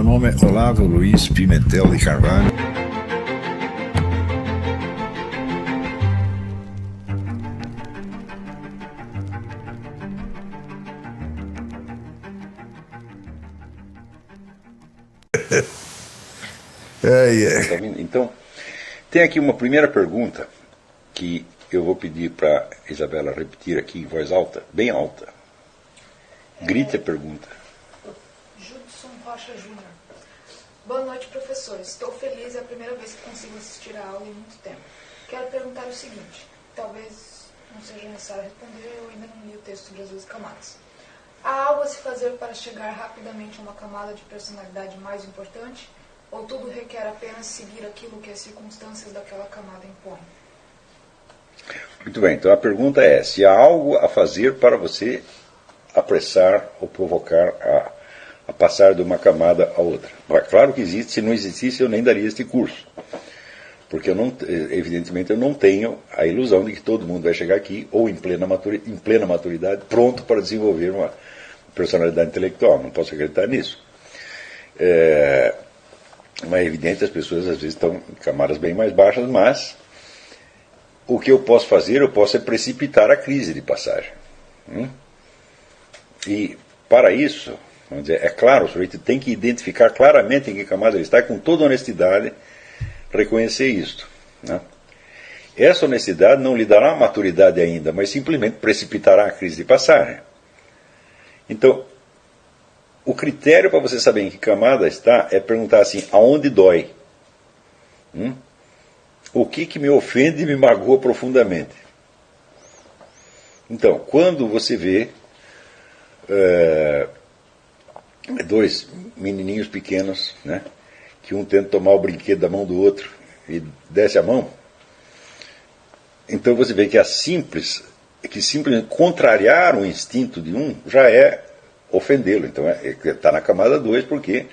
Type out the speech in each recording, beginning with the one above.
Meu nome é Olavo Luiz Pimentel de Carvalho. Então, tem aqui uma primeira pergunta que eu vou pedir para Isabela repetir aqui em voz alta, bem alta. Grite a pergunta. Judson Rocha Júnior. Boa noite, professor. Estou feliz, é a primeira vez que consigo assistir a aula em muito tempo. Quero perguntar o seguinte, talvez não seja necessário responder, eu ainda não li o texto sobre as 12 camadas. Há algo a se fazer para chegar rapidamente a uma camada de personalidade mais importante? Ou tudo requer apenas seguir aquilo que as circunstâncias daquela camada impõem? Muito bem, então a pergunta é, se há algo a fazer para você apressar ou provocar a passar de uma camada a outra. Claro que existe, se não existisse eu nem daria este curso. Porque evidentemente eu não tenho a ilusão de que todo mundo vai chegar aqui, ou em plena maturidade, pronto para desenvolver uma personalidade intelectual. Não posso acreditar nisso. Mas é evidente, as pessoas às vezes estão em camadas bem mais baixas, mas o que eu posso fazer, eu posso é precipitar a crise de passagem. E para isso, vamos dizer, é claro, o sujeito tem que identificar claramente em que camada ele está e com toda honestidade reconhecer isto. Né? Essa honestidade não lhe dará maturidade ainda, mas simplesmente precipitará a crise de passagem. Então, o critério para você saber em que camada está é perguntar assim, aonde dói? O que me ofende e me magoa profundamente? Então, quando você vê dois menininhos pequenos, né, que um tenta tomar o brinquedo da mão do outro e desce a mão, então você vê que simplesmente contrariar o instinto de um já é ofendê-lo. Então está na camada 2, porque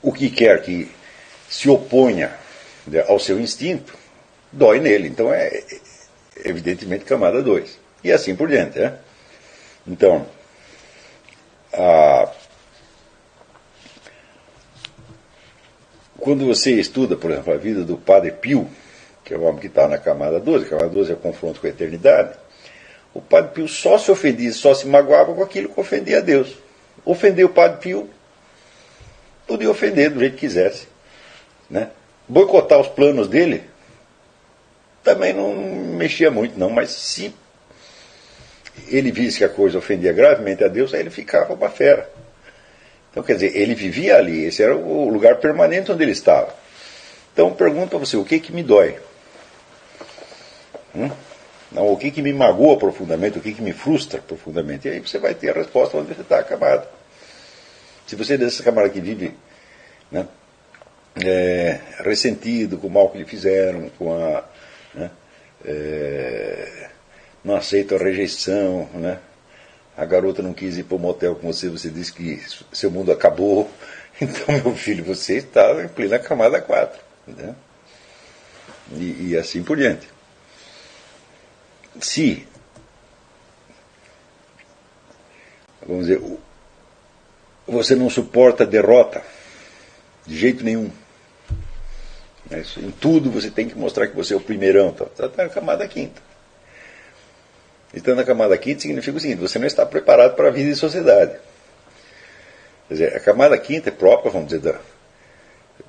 o que quer que se oponha ao seu instinto dói nele. Então é evidentemente camada 2. E assim por diante. Né? Então, quando você estuda, por exemplo, a vida do Padre Pio, que é o homem que está na camada 12, a camada 12 é o confronto com a eternidade, o Padre Pio só se ofendia, só se magoava com aquilo que ofendia a Deus. Ofender o Padre Pio, podia ofender do jeito que quisesse. Né? Boicotar os planos dele, também não mexia muito, não, mas se ele visse que a coisa ofendia gravemente a Deus, aí ele ficava uma fera. Então, quer dizer, ele vivia ali, esse era o lugar permanente onde ele estava. Então, pergunto a você, o que me dói? Não, o que me magoa profundamente, o que me frustra profundamente? E aí você vai ter a resposta onde você está acamado. Se você é dessa camada que vive, né, ressentido com o mal que lhe fizeram, não aceita a rejeição, né? A garota não quis ir para o motel com você, você disse que seu mundo acabou. Então, meu filho, você está em plena camada 4. Né? E assim por diante. Se, vamos dizer, você não suporta derrota, de jeito nenhum. Em tudo você tem que mostrar que você é o primeirão. Está na camada 5ª. Estando na camada 5ª significa o seguinte, você não está preparado para a vida em sociedade. Quer dizer, a camada 5ª é própria, vamos dizer, da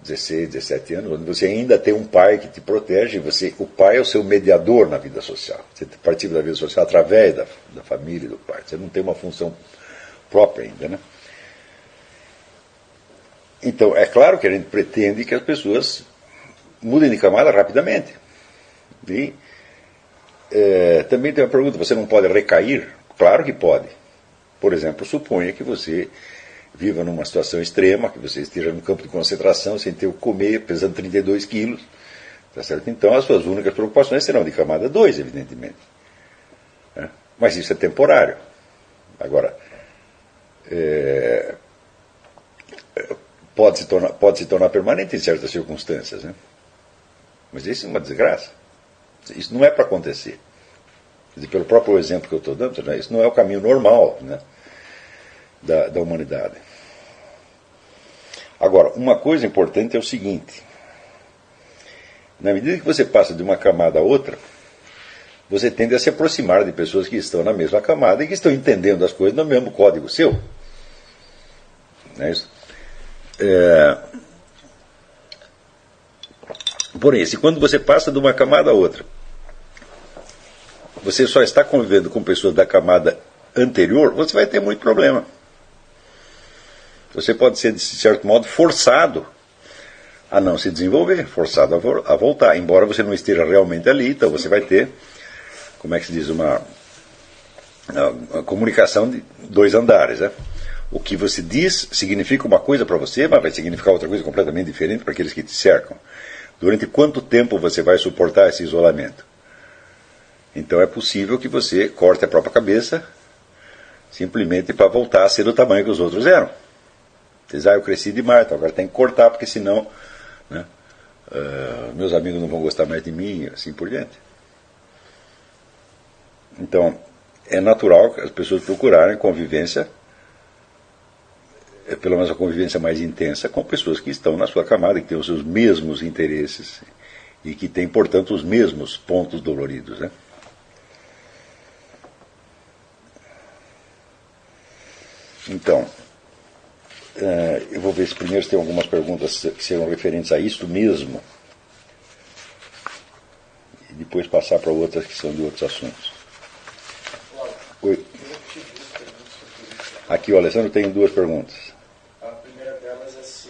16, 17 anos, onde você ainda tem um pai que te protege, o pai é o seu mediador na vida social. Você participa da vida social através da família e do pai. Você não tem uma função própria ainda, né? Então, é claro que a gente pretende que as pessoas mudem de camada rapidamente. E também tem uma pergunta, você não pode recair? Claro que pode. Por exemplo, suponha que você viva numa situação extrema, que você esteja num campo de concentração, sem ter o que comer, pesando 32 quilos. Tá certo? Então as suas únicas preocupações serão de camada 2, evidentemente. Mas isso é temporário. Agora, pode se tornar permanente em certas circunstâncias. Né? Mas isso é uma desgraça. Isso não é para acontecer. Pelo próprio exemplo que eu estou dando, né? Isso não é o caminho normal. Né? da humanidade. Agora, uma coisa importante é o seguinte: na medida que você passa de uma camada a outra, você tende a se aproximar de pessoas que estão na mesma camada e que estão entendendo as coisas no mesmo código seu. Não é isso? Porém, se quando você passa de uma camada a outra, você só está convivendo com pessoas da camada anterior, você vai ter muito problema. Você pode ser, de certo modo, forçado a não se desenvolver, forçado a voltar, embora você não esteja realmente ali, então você vai ter, como é que se diz, uma comunicação de dois andares, né? O que você diz significa uma coisa para você, mas vai significar outra coisa completamente diferente para aqueles que te cercam. Durante quanto tempo você vai suportar esse isolamento? Então é possível que você corte a própria cabeça simplesmente para voltar a ser do tamanho que os outros eram. Você diz, eu cresci demais, então agora tem que cortar, porque senão, né, meus amigos não vão gostar mais de mim, e assim por diante. Então, é natural que as pessoas procurarem convivência, pelo menos a convivência mais intensa, com pessoas que estão na sua camada, que têm os seus mesmos interesses e que têm, portanto, os mesmos pontos doloridos, né? Então, eu vou ver se primeiro tem algumas perguntas que serão referentes a isto mesmo e depois passar para outras que são de outros assuntos. Oi. Aqui o Alessandro tem duas perguntas. A primeira delas é se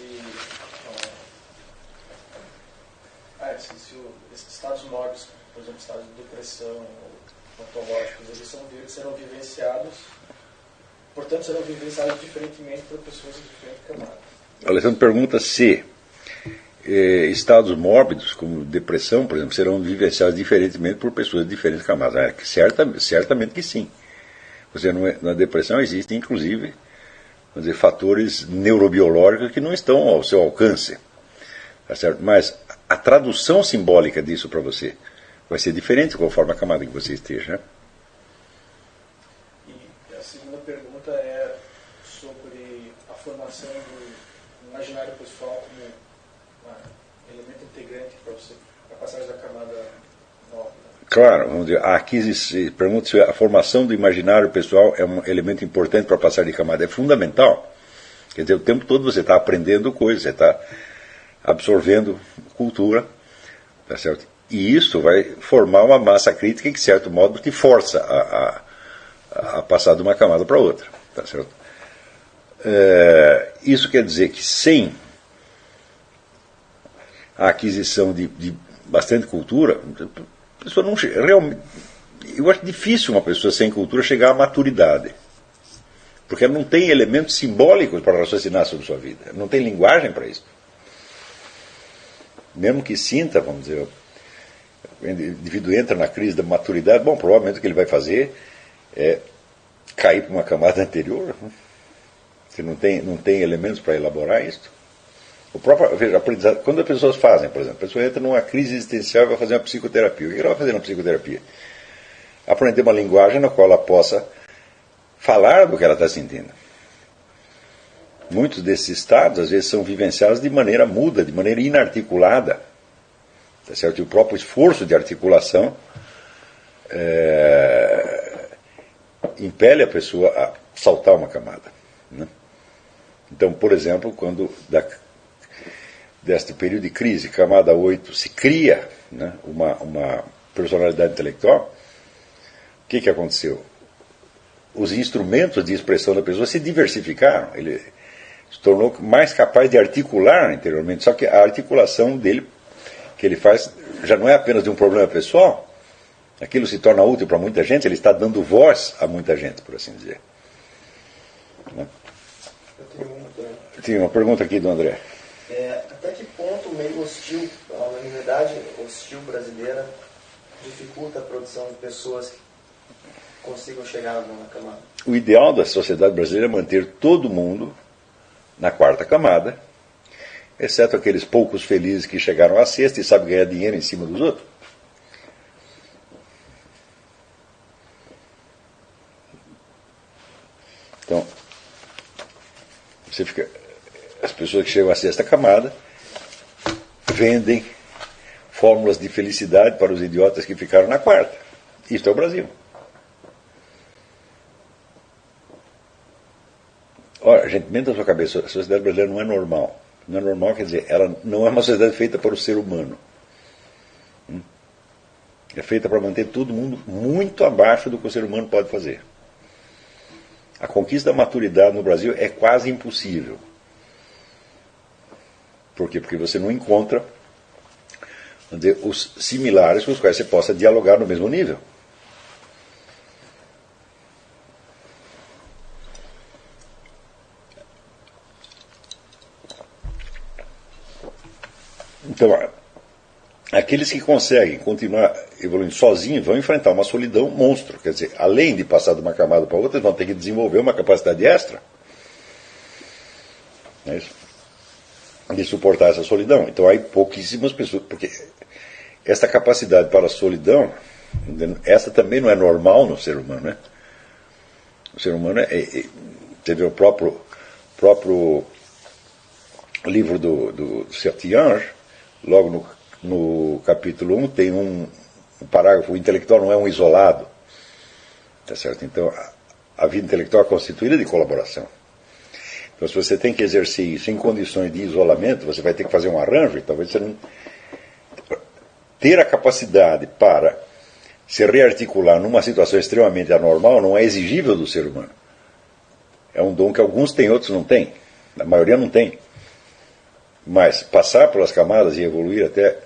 esses estados mórbicos, por exemplo, estados de depressão ou patológicos, eles serão vivenciados, portanto serão vivenciados diferentemente por pessoas de diferentes camadas. O Alessandro pergunta se estados mórbidos, como depressão, por exemplo, serão vivenciados diferentemente por pessoas de diferentes camadas. Certamente que sim. Na depressão existem, inclusive, vamos dizer, fatores neurobiológicos que não estão ao seu alcance. Tá certo? Mas a tradução simbólica disso para você vai ser diferente conforme a camada que você esteja. Né? E a segunda pergunta é sobre a formação do imaginário pessoal como elemento integrante para você, para a passagem da camada nova. Claro, vamos dizer, pergunta se a formação do imaginário pessoal é um elemento importante para passar de camada. É fundamental. Quer dizer, o tempo todo você está aprendendo coisas, você está absorvendo cultura, tá certo? E isso vai formar uma massa crítica que, de certo modo, te força a passar de uma camada para outra, tá certo? Isso quer dizer que sem a aquisição de bastante cultura, a pessoa não realmente. Eu acho difícil uma pessoa sem cultura chegar à maturidade, porque ela não tem elementos simbólicos para raciocinar sobre sua vida, não tem linguagem para isso. Mesmo que sinta, vamos dizer, o indivíduo entra na crise da maturidade, bom, provavelmente o que ele vai fazer é cair para uma camada anterior. Você não tem elementos para elaborar isso. O próprio aprendizado, quando as pessoas fazem, por exemplo, a pessoa entra numa crise existencial e vai fazer uma psicoterapia. O que ela vai fazer na psicoterapia? Aprender uma linguagem na qual ela possa falar do que ela está sentindo. Muitos desses estados, às vezes, são vivenciados de maneira muda, de maneira inarticulada. Tá certo? E o próprio esforço de articulação impele a pessoa a saltar uma camada. Né? Então, por exemplo, quando deste período de crise, camada 8, se cria, né, uma personalidade intelectual, o que aconteceu? Os instrumentos de expressão da pessoa se diversificaram. Ele se tornou mais capaz de articular interiormente. Só que a articulação dele, que ele faz, já não é apenas de um problema pessoal. Aquilo se torna útil para muita gente, ele está dando voz a muita gente, por assim dizer. Né? Tem uma pergunta aqui do André. Até que ponto o meio hostil, a unanimidade hostil brasileira, dificulta a produção de pessoas que consigam chegar na camada? O ideal da sociedade brasileira é manter todo mundo na quarta camada, exceto aqueles poucos felizes que chegaram à sexta e sabem ganhar dinheiro em cima dos outros. Então, As pessoas que chegam à sexta camada vendem fórmulas de felicidade para os idiotas que ficaram na quarta. Isso é o Brasil. Olha, a gente mente na sua cabeça, a sociedade brasileira não é normal. Não é normal, quer dizer, ela não é uma sociedade feita para o ser humano. É feita para manter todo mundo muito abaixo do que o ser humano pode fazer. A conquista da maturidade no Brasil é quase impossível. Por quê? Porque você não encontra, vamos dizer, os similares com os quais você possa dialogar no mesmo nível. Então, aqueles que conseguem continuar evoluindo sozinhos vão enfrentar uma solidão monstro. Quer dizer, além de passar de uma camada para outra, eles vão ter que desenvolver uma capacidade extra. É isso? De suportar essa solidão. Então, há pouquíssimas pessoas. Porque essa capacidade para a solidão, essa também não é normal no ser humano. Né? O ser humano teve o próprio livro do Sertiange, logo no capítulo 1, tem um parágrafo: o intelectual não é um isolado. Tá certo? Então, a vida intelectual é constituída de colaboração. Então, se você tem que exercer isso em condições de isolamento, você vai ter que fazer um arranjo, e talvez você não. Ter a capacidade para se rearticular numa situação extremamente anormal não é exigível do ser humano. É um dom que alguns têm, outros não têm. A maioria não tem. Mas passar pelas camadas e evoluir até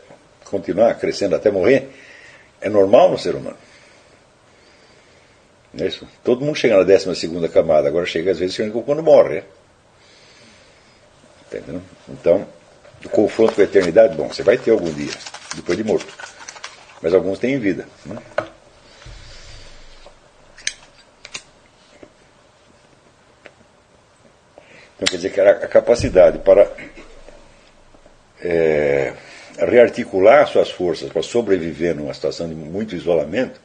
continuar crescendo até morrer é normal no ser humano. Não é isso? Todo mundo chega na 12ª camada, agora chega às vezes quando morre. Né? Entendeu? Então, o confronto com a eternidade, bom, você vai ter algum dia, depois de morto. Mas alguns têm vida. Né? Então, quer dizer que a capacidade para rearticular suas forças para sobreviver numa situação de muito isolamento,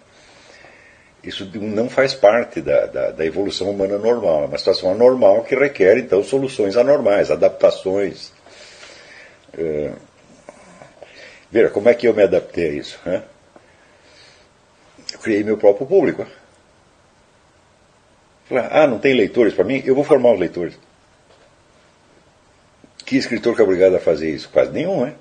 isso não faz parte da evolução humana normal. É uma situação anormal que requer, então, soluções anormais, adaptações. Veja, como é que eu me adaptei a isso? Né? Eu criei meu próprio público. Falei, não tem leitores para mim? Eu vou formar os leitores. Que escritor que é obrigado a fazer isso? Quase nenhum, né?